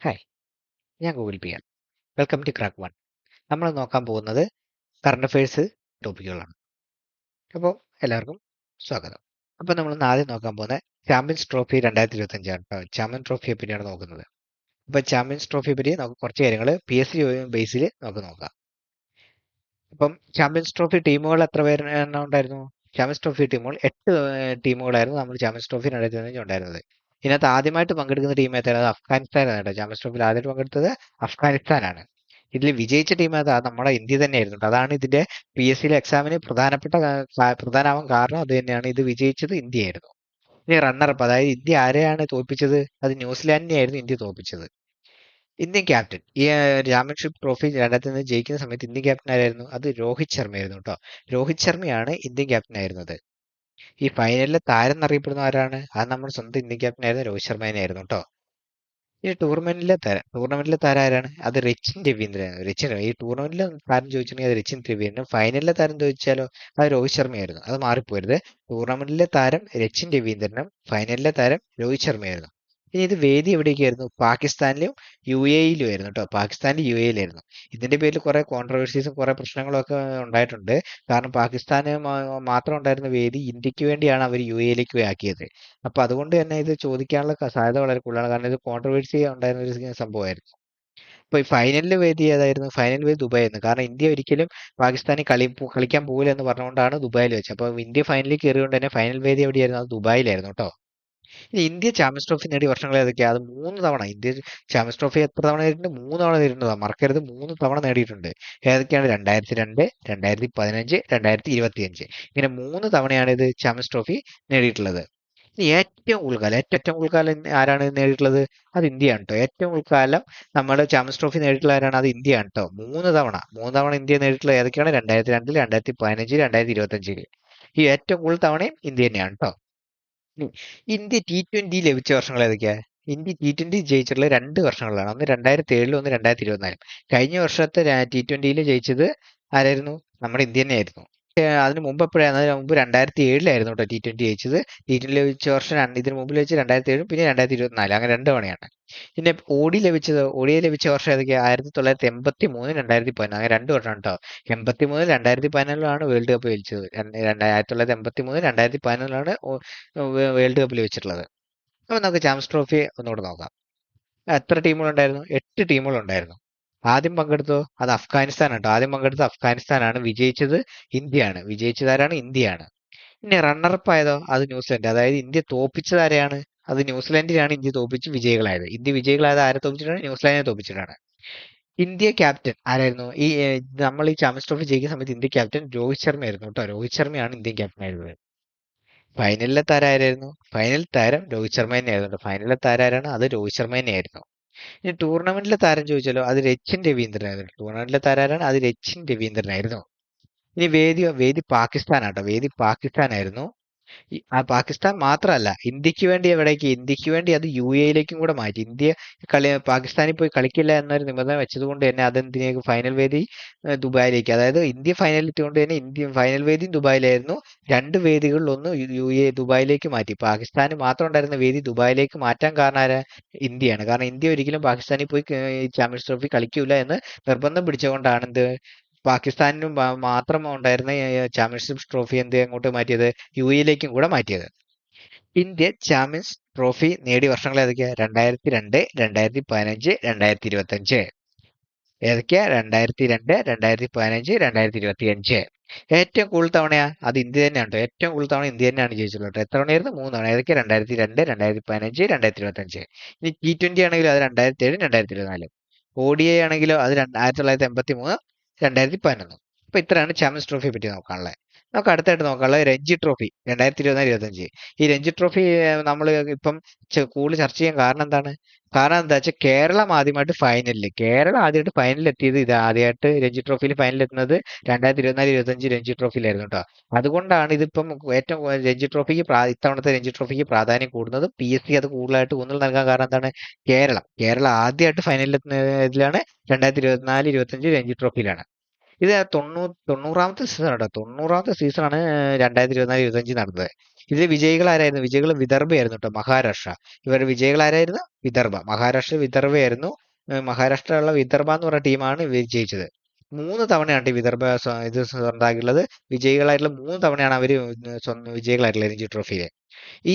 Hi, ഞാൻ Google P ആണ്. Welcome to crack one. നമ്മൾ നോക്കാൻ പോകുന്നത് കറണ്ട് അഫയേഴ്സ് ടോപ്പിക്കുകളാണ്. അപ്പോൾ എല്ലാവർക്കും സ്വാഗതം. അപ്പോൾ നമ്മൾ ആദ്യം നോക്കാൻ പോകുന്നത് ചാമ്പ്യൻസ് ട്രോഫി 2025 ആണ് കേട്ടോ. ചാമ്പ്യൻ ട്രോഫിയെ പറ്റിയാണ് നോക്കുന്നത്. അപ്പോൾ ചാമ്പ്യൻസ് ട്രോഫിയെ പറ്റി നമുക്ക് കുറച്ച് കാര്യങ്ങൾ PSC ബേസിൽ നമുക്ക് നോക്കാം. അപ്പം ചാമ്പ്യൻസ് ട്രോഫി ടീമുകൾ എത്ര പേരെണ്ണം ഉണ്ടായിരുന്നു? ചാമ്പ്യൻസ് ട്രോഫി ടീമുകൾ 8 ടീമുകളായിരുന്നു നമ്മൾ ചാമ്പ്യൻസ് ട്രോഫി 2025 ഉണ്ടായിരുന്നത്. ഇതിനകത്ത് ആദ്യമായിട്ട് പങ്കെടുക്കുന്ന ടീം ഏതാണ്? അഫ്ഗാനിസ്ഥാനാണ് കേട്ടോ. ചാമ്പ്യൻസ് ട്രോഫിയിൽ ആദ്യമായിട്ട് പങ്കെടുത്തത് അഫ്ഗാനിസ്ഥാനാണ്. ഇതിൽ വിജയിച്ച ടീം ഏതാ? നമ്മുടെ ഇന്ത്യ തന്നെയായിരുന്നു. അതാണ് ഇതിന്റെ PSC എക്സാമിന് പ്രധാനമാവാൻ കാരണം അത് തന്നെയാണ്. ഇത് വിജയിച്ചത് ഇന്ത്യയായിരുന്നു. ഇനി റണ്ണറപ്പ്, അതായത് ഇന്ത്യ ആരെയാണ് തോൽപ്പിച്ചത്? അത് ന്യൂസിലാൻഡിനെയായിരുന്നു ഇന്ത്യ തോൽപ്പിച്ചത്. ഇന്ത്യൻ ക്യാപ്റ്റൻ ഈ ചാമ്പ്യൻഷിപ്പ് ട്രോഫി 2000 ജയിക്കുന്ന സമയത്ത് ഇന്ത്യൻ ക്യാപ്റ്റൻ ആരായിരുന്നു? അത് രോഹിത് ശർമ്മയായിരുന്നു കേട്ടോ. രോഹിത് ശർമ്മയാണ് ഇന്ത്യൻ ക്യാപ്റ്റൻ ആയിരുന്നത്. ഈ ഫൈനലിലെ താരം എന്നറിയപ്പെടുന്ന ആരാണ്? അത് നമ്മുടെ സ്വന്തം ഇന്ത്യൻ ക്യാപ്റ്റൻ ആയിരുന്ന രോഹിത് ശർമ്മ തന്നെയായിരുന്നു കേട്ടോ. ഈ ടൂർണമെന്റിലെ താരം ആരാണ്? അത് രച്ചിൻ രവീന്ദ്രനാണ്. ഈ ടൂർണമെന്റിലെ താരം ചോദിച്ചിട്ടുണ്ടെങ്കിൽ അത് രച്ചിൻ രവീന്ദ്രൻ. ഫൈനലിലെ താരം ചോദിച്ചാലോ അത് രോഹിത് ശർമ്മയായിരുന്നു. അത് മാറിപ്പോരുത്. ടൂർണമെന്റിലെ താരം രച്ചിൻ രവീന്ദ്രനും ഫൈനലിലെ താരം രോഹിത് ശർമ്മയായിരുന്നു. ഇനി ഇത് വേദി എവിടേക്കായിരുന്നു? പാകിസ്ഥാനിലും UAE-യിലും ആയിരുന്നു കേട്ടോ. പാകിസ്ഥാനിലും UAE-യിലായിരുന്നു. ഇതിന്റെ പേരിൽ കുറെ കോൺട്രവേഴ്സീസും കുറെ പ്രശ്നങ്ങളും ഒക്കെ ഉണ്ടായിട്ടുണ്ട്. കാരണം പാകിസ്ഥാന് മാത്രം ഉണ്ടായിരുന്ന വേദി ഇന്ത്യക്ക് വേണ്ടിയാണ് അവർ UAE-യിലേക്ക് ആക്കിയത്. അപ്പൊ അതുകൊണ്ട് തന്നെ ഇത് ചോദിക്കാനുള്ള സാധ്യത വളരെ കൂടുതലാണ്. കാരണം ഇത് കോൺട്രവേഴ്സി ഉണ്ടായിരുന്ന ഒരു സംഭവമായിരുന്നു. അപ്പൊ ഈ ഫൈനലിൽ വേദി ഏതായിരുന്നു? ഫൈനൽ വേദി ദുബായ് ആയിരുന്നു. കാരണം ഇന്ത്യ ഒരിക്കലും പാകിസ്ഥാനിൽ കളിക്കാൻ പോകില്ല എന്ന് പറഞ്ഞുകൊണ്ടാണ് ദുബായിൽ വെച്ചത്. അപ്പൊ ഇന്ത്യ ഫൈനലിൽ കയറിയോണ്ട് തന്നെ ഫൈനൽ വേദി എവിടെയായിരുന്നു? അത് ദുബായിലായിരുന്നു കേട്ടോ. ഇനി ഇന്ത്യ ചാമ്പ്യൻസ് ട്രോഫി നേടിയ വർഷങ്ങൾ ഏതൊക്കെയാ? അത് 3 തവണ. ഇന്ത്യ ചാമ്പ്യൻസ് ട്രോഫി എത്ര തവണ നേടിയിട്ടുണ്ട്? 3 തവണ നേടിയിട്ടുള്ളതാണ്. മറക്കരുത്, 3 തവണ നേടിയിട്ടുണ്ട്. ഏതൊക്കെയാണ്? 2002, 2015, 2025. ഇങ്ങനെ 3 തവണയാണ് ഇത് ചാമ്പ്യൻസ് ട്രോഫി നേടിയിട്ടുള്ളത്. ഇനി ഏറ്റവും ഉൾക്കാലം ആരാണ് നേടിയിട്ടുള്ളത്? അത് ഇന്ത്യയാണ് കേട്ടോ. ഏറ്റവും ഉൾക്കാലം നമ്മുടെ ചാമ്പ്യൻസ് ട്രോഫി നേടിയിട്ടുള്ള ആരാണ്? അത് ഇന്ത്യയാണ് കേട്ടോ. 3 തവണ ഇന്ത്യ നേടിയിട്ടുള്ളത് ഏതൊക്കെയാണ്? 2002, 2015, 2025. ഈ ഏറ്റവും കൂടുതൽ തവണയും ഇന്ത്യ തന്നെയാണ് കേട്ടോ. ഇന്ത്യ T20 ലഭിച്ച വർഷങ്ങൾ ഏതൊക്കെയാ? India T20 ജയിച്ചിട്ടുള്ള 2 വർഷങ്ങളാണ്. ഒന്ന് 2007, ഒന്ന് 2024. കഴിഞ്ഞ വർഷത്തെ T20 ജയിച്ചത് ആരായിരുന്നു? നമ്മുടെ ഇന്ത്യ തന്നെയായിരുന്നു. അതിന് മുമ്പ് എപ്പോഴാണ്? അതിന് മുമ്പ് 2007 കേട്ടോ T20 ജയിച്ചത്. T20 ലഭിച്ച വർഷം ഇതിന് മുമ്പ് ലഭിച്ച 2007 പിന്നെ 2024, അങ്ങനെ 2 തവണയാണ്. പിന്നെ ODI ലഭിച്ച വർഷം ഏതൊക്കെയാ? 1983, 2014, അങ്ങനെ 2 വർഷമാണ് കേട്ടോ. 83, 2014 വേൾഡ് കപ്പ് ജയിച്ചത്. 1983, 2014 വേൾഡ് കപ്പിൽ വെച്ചിട്ടുള്ളത്. അപ്പൊ നമുക്ക് ചാമ്പ്യൻസ് ട്രോഫി ഒന്നുകൂടെ നോക്കാം. എത്ര ടീമുകളുണ്ടായിരുന്നു? 8 ടീമുകളുണ്ടായിരുന്നു. ആദ്യം പങ്കെടുത്തോ? അത് അഫ്ഗാനിസ്ഥാൻ കേട്ടോ. ആദ്യം പങ്കെടുത്ത അഫ്ഗാനിസ്ഥാനാണ്. വിജയിച്ചത് ഇന്ത്യയാണ്. വിജയിച്ചതാരാണ്? ഇന്ത്യയാണ്. പിന്നെ റണ്ണറപ്പ് ആയതോ? അത് ന്യൂസിലാൻഡ്. അതായത് ഇന്ത്യ തോപ്പിച്ചത് ആരെയാണ്? അത് ന്യൂസിലാൻഡിനാണ് ഇന്ത്യ തോപ്പിച്ച് വിജയികളായത്. ഇന്ത്യ വിജയികളായത് ആരെ തോപ്പിച്ചിട്ടാണ്? ന്യൂസിലാൻഡിനെ തോപ്പിച്ചിട്ടാണ്. ഇന്ത്യ ക്യാപ്റ്റൻ ആരായിരുന്നു? നമ്മൾ ഈ ചാമ്പ്യൻസ് ട്രോഫി ജയിക്കുന്ന സമയത്ത് ഇന്ത്യ ക്യാപ്റ്റൻ രോഹിത് ശർമ്മയായിരുന്നു കേട്ടോ. രോഹിത് ശർമ്മയാണ് ഇന്ത്യൻ ക്യാപ്റ്റൻ ആയിരുന്നത്. ഫൈനലിലെ താരം ആരായിരുന്നു? ഫൈനൽ താരം രോഹിത് ശർമ്മ തന്നെയായിരുന്നു. ഫൈനലിലെ താരം ആരാണ്? അത് രോഹിത് ശർമ്മ തന്നെയായിരുന്നു. ഇനി ടൂർണമെന്റിലെ താരം ചോദിച്ചാലോ? അത് രച്ചിൻ രവീന്ദ്രനായിരുന്നു. ടൂർണമെന്റിലെ താരം ആരാണ്? അത് രച്ചിൻ രവീന്ദ്രനായിരുന്നു. ഇനി വേദി പാകിസ്ഥാനാട്ടോ. വേദി പാകിസ്ഥാനായിരുന്നു. പാകിസ്ഥാൻ മാത്രമല്ല, ഇന്ത്യക്ക് വേണ്ടി അത് UAE-യിലേക്കും കൂടെ മാറ്റി. ഇന്ത്യ പാകിസ്ഥാനിൽ പോയി കളിക്കില്ല എന്നൊരു നിബന്ധന വെച്ചതുകൊണ്ട് തന്നെ അതെന്തിനേക്ക് ഫൈനൽ വേദി ദുബായിലേക്ക്, അതായത് ഇന്ത്യ ഫൈനലിൽ എത്തിക്കൊണ്ട് തന്നെ ഇന്ത്യ ഫൈനൽ വേദിയും ദുബായിലായിരുന്നു. 2 വേദികളിൽ ഒന്ന് ദുബായിലേക്ക് മാറ്റി. പാകിസ്ഥാന് മാത്രം ഉണ്ടായിരുന്ന വേദി ദുബായിലേക്ക് മാറ്റാൻ കാരണം ആരാ? ഇന്ത്യയാണ്. കാരണം ഇന്ത്യ ഒരിക്കലും പാകിസ്ഥാനിൽ പോയി ചാമ്പ്യൻസ് ട്രോഫി കളിക്കൂല എന്ന് നിർബന്ധം പിടിച്ചുകൊണ്ടാണ് എന്ത് പാകിസ്ഥാനിനും മാത്രം ഉണ്ടായിരുന്ന ചാമ്പ്യൻഷിപ്പ് ട്രോഫി അങ്ങോട്ട് മാറ്റിയത്? UAE-യിലേക്കും കൂടെ മാറ്റിയത്. ഇന്ത്യ ചാമ്പ്യൻസ് ട്രോഫി നേടിയ വർഷങ്ങൾ ഏതൊക്കെയാ? 2002, 2015, 2025. ഏതൊക്കെയാ? 2002, 2015, 2025. ഏറ്റവും കൂടുതൽ തവണയാ? അത് ഇന്ത്യ തന്നെയാണ് കേട്ടോ. ഏറ്റവും കൂടുതൽ തവണ ഇന്ത്യ തന്നെയാണ് ജയിച്ചിട്ടുള്ളത് കേട്ടോ. എത്ര തവണയായിരുന്നു? 3 തവണ. ഏതൊക്കെയാ? 2002, 2015, 2025. ഇനി T20 ആണെങ്കിലും അത് 2007, 2024. ODI ആണെങ്കിലോ അത് 1983, 2011. അപ്പൊ ഇത്രയാണ് ചാമ്പ്യൻസ് ട്രോഫിയെ പറ്റി നോക്കാനുള്ളത്. നമുക്ക് അടുത്തായിട്ട് നോക്കാനുള്ളത് രഞ്ജി ട്രോഫി 2024-25. ഈ രഞ്ജി ട്രോഫി നമ്മൾ ഇപ്പം കൂടുതൽ ചർച്ച ചെയ്യാൻ കാരണം എന്താണ്? കാരണം എന്താ വെച്ചാൽ കേരളം ആദ്യമായിട്ട് ഫൈനലിൽ എത്തിയത്, ഇത് ആദ്യമായിട്ട് രഞ്ജി ട്രോഫിയിൽ ഫൈനലിൽ എത്തുന്നത് 2024-25 രഞ്ജി ട്രോഫിയിലായിരുന്നു കേട്ടോ. അതുകൊണ്ടാണ് ഇതിപ്പം ഏറ്റവും ഇത്തവണത്തെ രഞ്ജി ട്രോഫിക്ക് പ്രാധാന്യം കൂടുന്നത്. PSC അത് കൂടുതലായിട്ട് ഊന്നൽ നൽകാൻ കാരണം എന്താണ്? കേരളം ആദ്യമായിട്ട് ഫൈനലിൽ എത്തുന്നതിലാണ് 2024-25 രഞ്ജി ട്രോഫിയിലാണ്. ഇത് 90ാമത്തെ സീസൺ കേട്ടോ. 90ാമത്തെ സീസണാണ് 2024-25 നടന്നത്. ഇതിൽ വിജയികൾ ആരായിരുന്നു? വിജയികൾ വിദർഭയായിരുന്നു കേട്ടോ, മഹാരാഷ്ട്ര. ഇവരുടെ വിജയികൾ ആരായിരുന്നു? വിദർഭ. മഹാരാഷ്ട്ര വിദർഭയായിരുന്നു. മഹാരാഷ്ട്രയുള്ള വിദർഭ എന്ന് പറഞ്ഞ ടീമാണ് വിജയിച്ചത്. 3 തവണയാണ് ഈ വിദർഭ ഇത് സ്വന്തമാക്കിയിട്ടുള്ളത്. വിജയികളായിട്ടുള്ള 3 തവണയാണ് അവർ സ്വന്തം വിജയികളായിട്ടുള്ളത് രഞ്ജി ട്രോഫിയിൽ. ഈ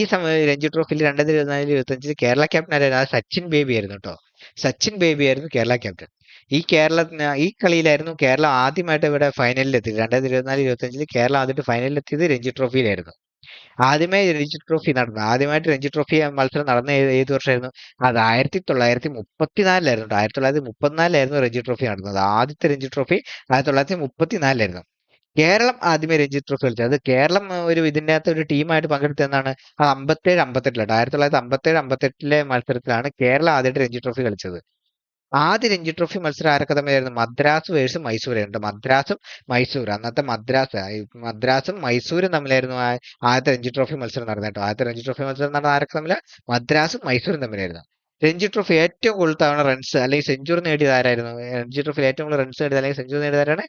രഞ്ജി ട്രോഫിയിൽ 2024-25 കേരള ക്യാപ്റ്റൻ ആരായിരുന്നു? അത് സച്ചിൻ ബേബി ആയിരുന്നു കേട്ടോ. സച്ചിൻ ബേബി ആയിരുന്നു കേരള ക്യാപ്റ്റൻ. ഈ കളിയിലായിരുന്നു കേരളം ആദ്യമായിട്ട് ഇവിടെ ഫൈനലിൽ എത്തിയത്. 2024-25 കേരളം ആദ്യമായിട്ട് ഫൈനലിൽ എത്തിയത് രഞ്ജി ട്രോഫിയിലായിരുന്നു. ആദ്യമായിട്ട് രഞ്ജി ട്രോഫി മത്സരം നടന്ന ഏത് വർഷമായിരുന്നു? അത് 1934 1934 രഞ്ജി ട്രോഫി നടന്നത്. ആദ്യത്തെ രഞ്ജി ട്രോഫി 1934 കേരളം ആദ്യമേ രഞ്ജി ട്രോഫി കളിച്ചത്. അത് കേരളം ഇതിന്റെ അകത്ത് ഒരു ടീമായിട്ട് പങ്കെടുത്തതെന്നാണ്. അത് 57-58 1957-58 മത്സരത്തിലാണ് കേരളം ആദ്യമായിട്ട് രഞ്ജി ട്രോഫി കളിച്ചത്. ആദ്യ രഞ്ജി ട്രോഫി മത്സരം ആരൊക്കെ തമ്മിലായിരുന്നു? മദ്രാസ് വേഴ്സ് മൈസൂരായിരുന്നു. മദ്രാസും മൈസൂർ, അന്നത്തെ മദ്രാസും മൈസൂരും തമ്മിലായിരുന്നു ആദ്യത്തെ രഞ്ജി ട്രോഫി മത്സരം നടന്നത് കേട്ടോ. ആദ്യത്തെ രഞ്ജി ട്രോഫി മത്സരം നടന്ന ആരൊക്കെ തമ്മില? മദ്രാസും മൈസൂരും തമ്മിലായിരുന്നു. രഞ്ജി ട്രോഫി ഏറ്റവും കൂടുതൽ തവണ റൺസ് അല്ലെങ്കിൽ സെഞ്ചുറി നേടിയത് ആരായിരുന്നു? രഞ്ജി ട്രോഫിയിൽ ഏറ്റവും കൂടുതൽ റൺസ് നേടിയത് അല്ലെങ്കിൽ സെഞ്ചുറി നേടിയത് ആരാണ്?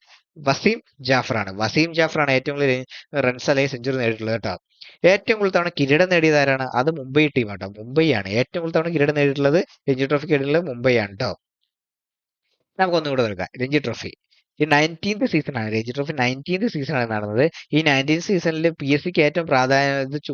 വസീം ജാഫറാണ് ഏറ്റവും കൂടുതൽ റൺസ് അല്ലെങ്കിൽ സെഞ്ചുറി നേടിയിട്ടുള്ളത് കേട്ടോ. ഏറ്റവും കൂടുതൽ തവണ കിരീടം നേടിയത് ആരാണ്? അത് മുംബൈ ടീം കേട്ടോ. മുംബൈയാണ് ഏറ്റവും കൂടുതൽ തവണ കിരീടം നേടിയിട്ടുള്ളത്. രഞ്ജി ട്രോഫി കിരീടം മുംബൈയാണ് കേട്ടോ. നമുക്കൊന്നുകൂടെ നോക്കാം. രഞ്ജി ട്രോഫി ഈ 19th സീസണാണ്. രഞ്ജി ട്രോഫി 19th സീസണാണ് നടന്നത്. ഈ 19th സീസണിൽ PSCക്ക് ഏറ്റവും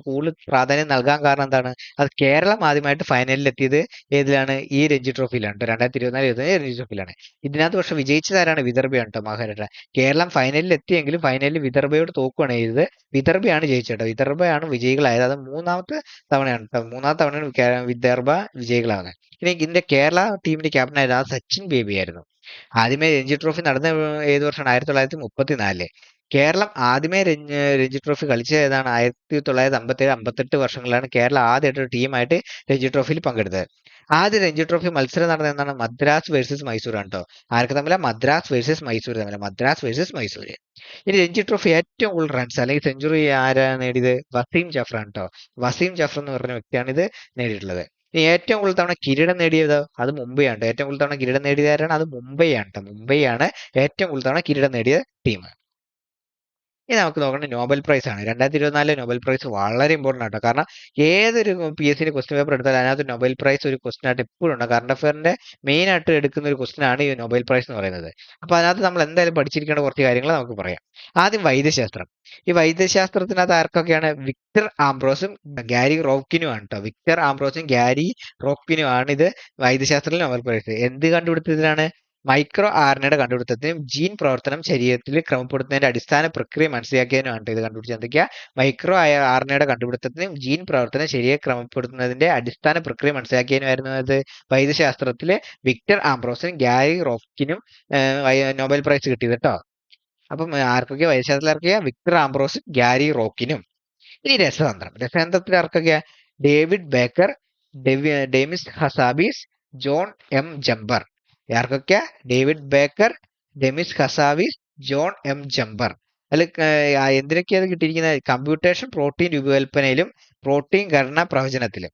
കൂടുതൽ പ്രാധാന്യം നൽകാൻ കാരണം എന്താണ്? അത് കേരളം ആദ്യമായിട്ട് ഫൈനലിൽ എത്തിയത് ഏതിലാണ്? ഈ രഞ്ജി ട്രോഫിയിലാണ്. 2024-25 രഞ്ജി ട്രോഫിയിലാണ്. ഇതിനകത്ത് പക്ഷെ വിജയിച്ചതാരാണ്? വിദർഭയാണ് കേട്ടോ, മഹാരാഷ്ട്ര. കേരളം ഫൈനലിൽ എത്തിയെങ്കിലും ഫൈനലിൽ വിദർഭയോട് തോക്കുകയാണ് ചെയ്തത്. വിദർഭയാണ് ജയിച്ചത്. വിദർഭയാണ് വിജയികളായത്. അത് മൂന്നാമത്തെ തവണയാണ് വിദർഭ വിജയികളാകുന്നത്. ഇനി ഇതിന്റെ കേരള ടീമിന്റെ ക്യാപ്റ്റനായിരുന്നു സച്ചിൻ ബേബി ആയിരുന്നു. ആദ്യമേ രഞ്ജി ട്രോഫി നടന്ന ഏത് വർഷമാണ്? 1934. കേരളം ആദ്യമേ രഞ്ജി ട്രോഫി കളിച്ചത് ഏതാണ്? 1957-58 വർഷങ്ങളിലാണ് കേരളം ആദ്യമായിട്ട് ഒരു ടീമായിട്ട് രഞ്ജി ട്രോഫിയിൽ പങ്കെടുത്തത്. ആദ്യ രഞ്ജി ട്രോഫി മത്സരം നടന്നത് എന്താണ്? മദ്രാസ് വേഴ്സസ് മൈസൂർ ആണ് കേട്ടോ. ആർക്ക് തമ്മില? മദ്രാസ് വേഴ്സസ് മൈസൂർ. ഇനി രഞ്ജി ട്രോഫി ഏറ്റവും കൂടുതൽ റൺസ് അല്ലെങ്കിൽ സെഞ്ചുറി ആരാണ് നേടിയത്? വസീം ജാഫറാണ് കേട്ടോ. വസീം ജാഫർ എന്ന് പറഞ്ഞ വ്യക്തിയാണ് ഇത് നേടിയിട്ടുള്ളത്. ഇനി ഏറ്റവും കൂടുതൽ തവണ കിരീടം നേടിയത്? അത് മുംബൈയാണ്. ഏറ്റവും കൂടുതൽ തവണ കിരീടം നേടിയത് ആരാണ്? അത് മുംബൈയാണ് കേട്ടോ. മുംബൈയാണ് ഏറ്റവും കൂടുതൽ തവണ കിരീടം നേടിയ ടീം. ഇനി നമുക്ക് നോക്കേണ്ടത് നോബൽ പ്രൈസ് ആണ്. 2024 നോബൽ പ്രൈസ് വളരെ ഇമ്പോർട്ടൻ്റ് ആട്ടോ. കാരണം ഏതൊരു PSCന്റെ ക്വസ്റ്റ്യൻ പേപ്പർ എടുത്താൽ അതിനകത്ത് നോബൽ പ്രൈസ് ഒരു ക്വസ്റ്റ്യൻ ആയിട്ട് എപ്പോഴും ഉണ്ട്. കറണ്ട് അഫയറിന്റെ മെയിൻ ആയിട്ട് എടുക്കുന്ന ഒരു ക്വസ്റ്റ്യൻ ആണ് ഈ നോബൽ പ്രൈസ് എന്ന് പറയുന്നത്. അപ്പൊ അതിനകത്ത് നമ്മൾ എന്തായാലും പഠിച്ചിരിക്കേണ്ട കുറച്ച് കാര്യങ്ങൾ നമുക്ക് പറയാം. ആദ്യം വൈദ്യശാസ്ത്രം. ഈ വൈദ്യശാസ്ത്രത്തിനകത്ത് ആർക്കൊക്കെയാണ്? വിക്ടർ ആംബ്രോസും ഗാരി റോക്കിനും ആണ് കേട്ടോ. വിക്ടർ ആംബ്രോസും ഗാരി റോക്കിനും ആണ് ഇത് വൈദ്യശാസ്ത്രത്തിൽ നോബൽ പ്രൈസ്. എന്ത് കണ്ടുപിടുത്തത്തിനാണ്? മൈക്രോ ആർഎൻഎയുടെ കണ്ടുപിടുത്തത്തിനും ജീൻ പ്രവർത്തനം ശരീരത്തിൽ ക്രമപ്പെടുത്തുന്നതിന്റെ അടിസ്ഥാന പ്രക്രിയ മനസ്സിലാക്കിയതിനുമാണ് ഇത് കണ്ടുപിടിച്ചത്. എന്തൊക്കെയാ? മൈക്രോ ആർഎൻഎയുടെ കണ്ടുപിടുത്തത്തിനും ജീൻ പ്രവർത്തനം ശരിയെ ക്രമപ്പെടുത്തുന്നതിന്റെ അടിസ്ഥാന പ്രക്രിയ മനസ്സിലാക്കിയതിനായിരുന്നു അത് വൈദ്യശാസ്ത്രത്തിലെ വിക്ടർ ആംബ്രോസിനും ഗാരി റോക്കിനും നോബൽ പ്രൈസ് കിട്ടിയത് കേട്ടോ. അപ്പം ആർക്കൊക്കെയാ വൈദ്യശാസ്ത്രത്തിൽ ആർക്കൊക്കെയാ? വിക്ടർ ആംബ്രോസും ഗാരി റോക്കിനും. ഇനി രസതന്ത്രത്തിൽ ആർക്കൊക്കെയാ? David Baker, Demis Hassabis, John M Jumper. ആർക്കൊക്കെയാ? David Baker, Demis Hassabis, John M Jumper. അതിൽ എന്തിനൊക്കെയാണ് കിട്ടിയിരിക്കുന്നത്? കമ്പ്യൂട്ടേഷൻ പ്രോട്ടീൻ രൂപകൽപ്പനയിലും പ്രോട്ടീൻ ഘടന പ്രവചനത്തിലും.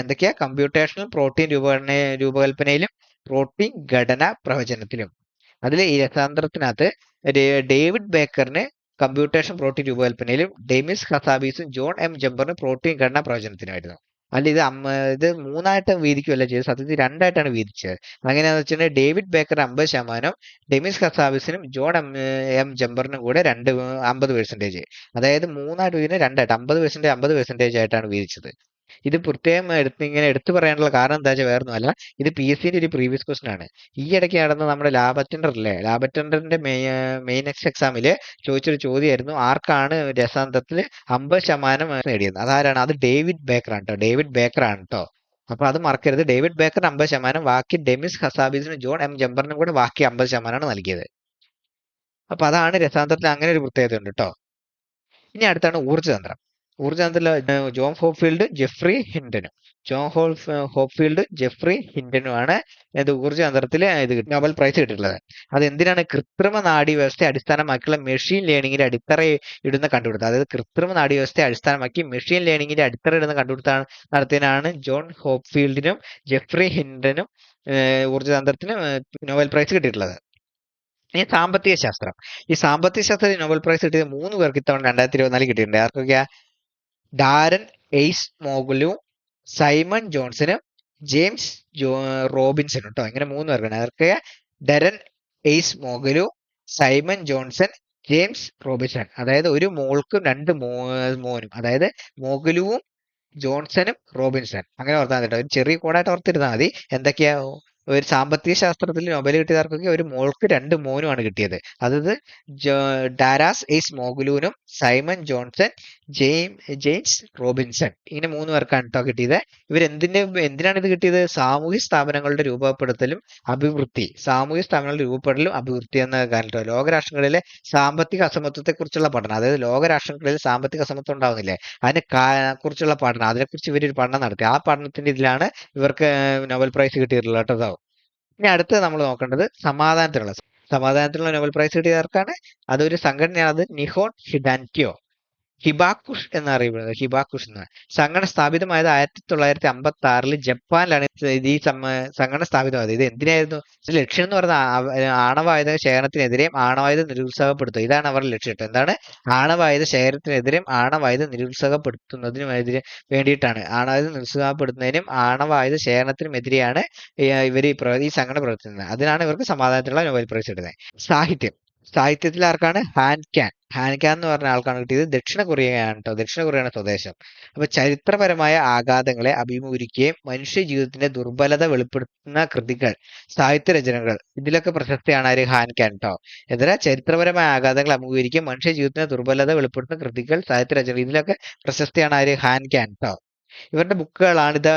എന്തൊക്കെയാ? കമ്പ്യൂട്ടേഷണൽ പ്രോട്ടീൻ രൂപകൽപ്പനയിലും പ്രോട്ടീൻ ഘടന പ്രവചനത്തിലും. അതിൽ ഈ രസതന്ത്രത്തിനകത്ത് ഡേവിഡ് ബേക്കറിന് കമ്പ്യൂട്ടേഷൻ പ്രോട്ടീൻ രൂപകൽപ്പനയിലും ഡെമിസ് ഹസാബീസും ജോൺ M ജംബറിന് പ്രോട്ടീൻ ഘടന പ്രവചനത്തിനുമായിരുന്നു. അല്ല ഇത് മൂന്നായിട്ട് വീതിക്കുകയല്ല ചെയ്തത്, സത്യത്തിൽ രണ്ടായിട്ടാണ് വീതിച്ചത്. അങ്ങനെയാണെന്ന് വെച്ചിട്ടുണ്ടെങ്കിൽ ഡേവിഡ് ബേക്കർ 50%, ഡെമിസ് ഹസാബിസിനും ജോൺ M ജംബറിനും കൂടെ 50%. അതായത് മൂന്നായിട്ട് വീതിന് രണ്ടായിട്ട് 50% ആയിട്ടാണ് വീതിച്ചത്. ഇത് പ്രത്യേകം എടുത്തു പറയാനുള്ള കാരണം എന്താ വെച്ചാൽ വേറൊന്നുമല്ല, ഇത് PSCന്റെ ഒരു പ്രീവിയസ് ക്വസ്റ്റൻ ആണ്. ഈ ഇടയ്ക്ക് നടന്ന നമ്മുടെ ലാബ് അറ്റൻഡറിന്റെ മെയിൻ എക്സാമില് ചോദിച്ചൊരു ചോദ്യമായിരുന്നു, ആർക്കാണ് രസാന്തരത്തിൽ 50% നേടിയത്? അതാരാണ്? അത് ഡേവിഡ് ബേക്കർ ആണ് കേട്ടോ. അപ്പൊ അത് മറക്കരുത്. ഡേവിഡ് ബേക്കർ 50%, ബാക്കി ഡെമിസ് ഹസാബീസിനും ജോൺ M ജംബറിനും കൂടെ ബാക്കി 50% നൽകിയത്. അപ്പൊ അതാണ് രസാന്തരത്തിൽ അങ്ങനെ ഒരു പ്രത്യേകത ഉണ്ട് കേട്ടോ. ഇനി അടുത്താണ് ഊർജ്ജതന്ത്രം. ജോൺ ഹോപ്ഫീൽഡ്, ജെഫ്രി ഹിൻഡനുമാണ് ഊർജ്ജതന്ത്രത്തിൽ നോബൽ പ്രൈസ് കിട്ടിയിട്ടുള്ളത്. അത് എന്തിനാണ്? കൃത്രിമ നാഡീ വ്യവസ്ഥയെ അടിസ്ഥാനമാക്കിയുള്ള മെഷീൻ ലേണിംഗിന്റെ അടിത്തറ ഇടുന്ന കണ്ടുപിടുത്തം. അതായത് കൃത്രിമ നാഡീ വ്യവസ്ഥയെ അടിസ്ഥാനമാക്കി മെഷീൻ ലേണിംഗിന്റെ അടിത്തറ ഇടുന്ന കണ്ടുപിടുത്തം നടത്തിയതിനാണ് ജോൺ ഹോപ്ഫീൽഡിനും ജെഫ്രി ഹിൻഡനും ഊർജ്ജതന്ത്രത്തിന് നോബൽ പ്രൈസ് കിട്ടിയിട്ടുള്ളത്. ഇനി സാമ്പത്തിക ശാസ്ത്രം. ഈ സാമ്പത്തിക ശാസ്ത്രത്തിന് നോബൽ പ്രൈസ് കിട്ടിയത് 3 പേർക്ക് ഇത്തവണ 2024 കിട്ടിയിട്ടുണ്ട്. ആർക്കൊക്കെയാ? ഡാരൻ എയ്സ് മോഗുലും, സൈമൺ ജോൺസനും, ജെയിംസ് റോബിൻസനും ട്ടോ. ഇങ്ങനെ 3 പേർക്കാണ്. ആർക്കൊക്കെയാ? Daron Acemoglu, Simon Johnson, James Robinson. അതായത് ഒരു മോൾക്കും 2 മോനും. അതായത് മോഗലുവും ജോൺസണും റോബിൻസൺ. അങ്ങനെ ഓർത്താൽ മതി ട്ടോ. ഒരു ചെറിയ കോഡായിട്ട് ഓർത്തിരുന്നാൽ മതി. എന്തൊക്കെയാ? ഒരു സാമ്പത്തിക ശാസ്ത്രത്തിൽ നൊബേൽ കിട്ടിയവർക്കൊക്കെ ഒരു മോൾക്ക് 2 മോനുമാണ് കിട്ടിയത്. അതത് ഡാരാസ് എയ്സ് മോഗുലൂനും സൈമൺ ജോൺസൺ, ജെയിംസ് റോബിൻസൺ. ഇങ്ങനെ 3 പേർക്കാണ് ട്ടോ കിട്ടിയത്. എന്തിനാണ് ഇത് കിട്ടിയത്? സാമൂഹ്യ സ്ഥാപനങ്ങളുടെ രൂപപ്പെടുത്തലും അഭിവൃദ്ധി. സാമൂഹ്യ സ്ഥാപനങ്ങളുടെ രൂപപ്പെടലും അഭിവൃദ്ധി എന്ന കാലത്ത് ലോകരാഷ്ട്രങ്ങളിലെ സാമ്പത്തിക അസമത്വത്തെക്കുറിച്ചുള്ള പഠനം. അതായത് ലോകരാഷ്ട്രങ്ങളിൽ സാമ്പത്തിക അസമത്വം ഉണ്ടാവുന്നില്ലേ, അതിനെ കുറിച്ചുള്ള പഠനം. അതിനെക്കുറിച്ച് ഇവരൊരു പഠനം നടത്തി. ആ പഠനത്തിന്റെ ഇതിലാണ് ഇവർക്ക് നൊബേൽ പ്രൈസ് കിട്ടിയിട്ടുള്ളത് കേട്ടോ. ഇനി അടുത്തത് നമ്മൾ നോക്കേണ്ടത് സമാധാനത്തിനുള്ള നൊബേൽ പ്രൈസ് കിട്ടിയവർക്കാണ്. അതൊരു സംഘടനയാണ്. അത് നിഹോൺ ഹിബാക്കുഷ് എന്നറിയപ്പെടുന്നത്. ഹിബാക്കുഷ് എന്ന് സംഘടന സ്ഥാപിതമായത് 1956 ജപ്പാനിലാണ് ഈ സംഘടന സ്ഥാപിതമായത്. ഇത് എന്തിനായിരുന്നു? ലക്ഷ്യം എന്ന് പറഞ്ഞാൽ ആണവായുധ ശേഖരണത്തിനെതിരെയും ആണവായുധം നിരുത്സാഹപ്പെടുത്തുക. ഇതാണ് അവരുടെ ലക്ഷ്യം. എന്താണ്? ആണവായുധ ശേഖരത്തിനെതിരെയും ആണവായുധം നിരുത്സാഹപ്പെടുത്തുന്നതിനും വേണ്ടിയിട്ടാണ്. ആണവായുധം നിരുത്സാഹപ്പെടുത്തുന്നതിനും ആണവായുധ ശേഖരണത്തിനും എതിരെയാണ് ഇവർ ഈ സംഘടന പ്രവർത്തിക്കുന്നത്. അതിനാണ് ഇവർക്ക് സമാധാനത്തിനുള്ള നൊബേൽ പ്രൈസ് കിട്ടുന്നത്. സാഹിത്യത്തിൽ ആർക്കാണ്? ഹാൻക്യാൻ എന്ന് പറഞ്ഞ ആൾക്കാണ് കിട്ടിയത്. ദക്ഷിണ കൊറിയയാണ് ട്ടോ. ദക്ഷിണ കൊറിയയാണ് സ്വദേശം. അപ്പൊ ചരിത്രപരമായ ആഘാതങ്ങളെ അഭിമുഖീകരിക്കുകയും മനുഷ്യ ജീവിതത്തിന്റെ ദുർബലത വെളിപ്പെടുത്തുന്ന കൃതികൾ, സാഹിത്യ രചനകൾ, ഇതിലൊക്കെ പ്രശസ്തിയാണ് ആര്? ഹാൻക്യാൻ ട്ടോ. എന്തിനാ? ചരിത്രപരമായ ആഘാതങ്ങൾ അഭിമുഖീകരിക്കുകയും മനുഷ്യ ജീവിതത്തിന്റെ ദുർബലത വെളിപ്പെടുത്തുന്ന കൃതികൾ, സാഹിത്യ രചനകൾ, ഇതിലൊക്കെ പ്രശസ്തിയാണ് ആര്? ഹാൻക്യാൻ ട്ടോ. ഇവരുടെ ബുക്കുകളാണ് ഇത്: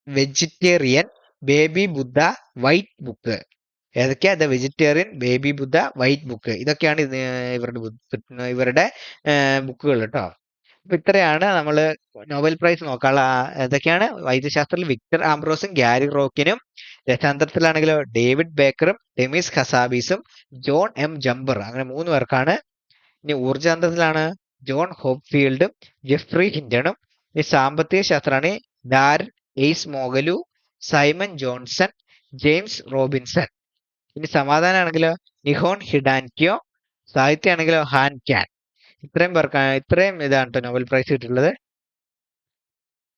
വെജിറ്റേറിയൻ, ബേബി ബുദ്ധ, വൈറ്റ് ബുക്ക്. ഏതൊക്കെയാ? The vegetarian, baby Buddha, white book. ഇതൊക്കെയാണ് ഇവരുടെ ബുക്കുകൾ കേട്ടോ. അപ്പൊ ഇത്രയാണ് നമ്മൾ നൊബേൽ പ്രൈസ് നോക്കാനുള്ള. ഏതൊക്കെയാണ്? വൈദ്യശാസ്ത്രത്തിൽ വിക്ടർ ആംബ്രോസും ഗാരി റോക്കിനും, രസാന്തരത്തിലാണെങ്കിലോ ഡേവിഡ് ബേക്കറും ഡെമിസ് ഹസാബീസും ജോൺ എം ജംബർ. അങ്ങനെ 3 പേർക്കാണ്. ഇനി ഊർജാന്തരത്തിലാണ് ജോൺ ഹോപ്ഫീൽഡും ജെഫ്രി ഹിൻറ്റണും. ഇനി സാമ്പത്തിക ശാസ്ത്രമാണ് Daron Acemoglu, Simon Johnson, James Robinson. ഇനി സമാധാനമാണെങ്കിലോ നിഹോൺ ഹിഡാൻക്യോ. സാഹിത്യമാണെങ്കിലോ ഹാൻ ക്യാൻ. ഇത്രയും ഇതാണ് ട്ടോ നൊബേൽ പ്രൈസ് കിട്ടിയിട്ടുള്ളത്.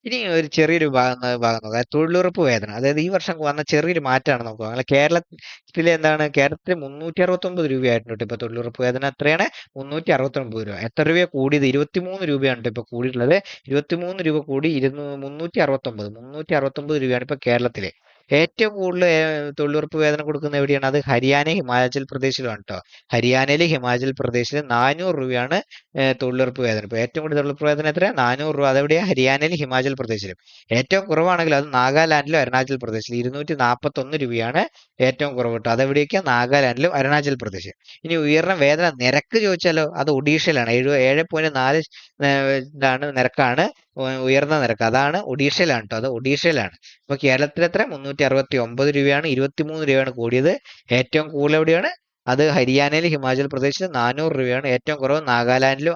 ഇനി ഒരു ചെറിയൊരു ഭാഗം നോക്കാം. തൊഴിലുറപ്പ് വേതനം. അതായത് ഈ വർഷം വന്ന ചെറിയൊരു മാറ്റമാണ് നോക്കുക. അങ്ങനെ കേരളത്തിൽ 369 രൂപയായിട്ടുണ്ട് ഇപ്പൊ തൊഴിലുറപ്പ് വേതനം. എത്രയാണ്? 369 രൂപ. എത്ര രൂപ കൂടിയത്? 23 രൂപയാണ് ഇപ്പൊ കൂടിയിട്ടുള്ളത്. 23 രൂപ കൂടി 369 രൂപയാണ് ഇപ്പൊ കേരളത്തില്. ഏറ്റവും കൂടുതൽ തൊഴിലുറപ്പ് വേതനം കൊടുക്കുന്നത് എവിടെയാണ്? അത് ഹരിയാനയും ഹിമാചൽ പ്രദേശിലുമാണ് ട്ടോ. ഹരിയാനയിലും ഹിമാചൽ പ്രദേശിലും 400 രൂപയാണ് തൊഴിലുറപ്പ് വേതനം. ഇപ്പൊ ഏറ്റവും കൂടുതൽ തൊഴിലുറപ്പ് വേതനം എത്രയാണ്? 400 രൂപ. അതെവിടെയാ? ഹരിയാനയിലും ഹിമാചൽ പ്രദേശിലും. ഏറ്റവും കുറവാണെങ്കിൽ അത് നാഗാലാൻഡിലും അരുണാചൽ പ്രദേശിലും 241 രൂപയാണ് ഏറ്റവും കുറവ് ട്ടോ. അതെവിടെയൊക്കെയാ? നാഗാലാൻഡിലും അരുണാചൽ പ്രദേശിലും. ഇനി ഉയർന്ന വേതന നിരക്ക് ചോദിച്ചാലോ അത് ഒഡീഷയിലാണ്. 7.4 നിരക്കാണ് ഉയർന്ന നിരക്ക്. അതാണ് ഒഡീഷയിലാണ് ട്ടോ. അത് ഒഡീഷയിലാണ്. അപ്പൊ കേരളത്തിൽ എത്ര? 369 രൂപയാണ്. 23 രൂപയാണ് കൂടിയത്. ഏറ്റവും കൂടുതൽ എവിടെയാണ്? അത് ഹരിയാനയിലും ഹിമാചൽ പ്രദേശിലും 400 രൂപയാണ്. ഏറ്റവും കുറവ് നാഗാലാൻഡിലും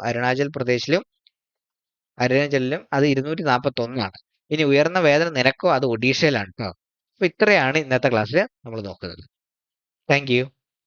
അരുണാചലിലും അത് 241 ആണ്. ഇനി ഉയർന്ന വേതന നിരക്കോ അത് ഒഡീഷയിലാണ് ട്ടോ. അപ്പൊ ഇത്രയാണ് ഇന്നത്തെ ക്ലാസ്സിൽ നമ്മൾ നോക്കുന്നത്. Thank you.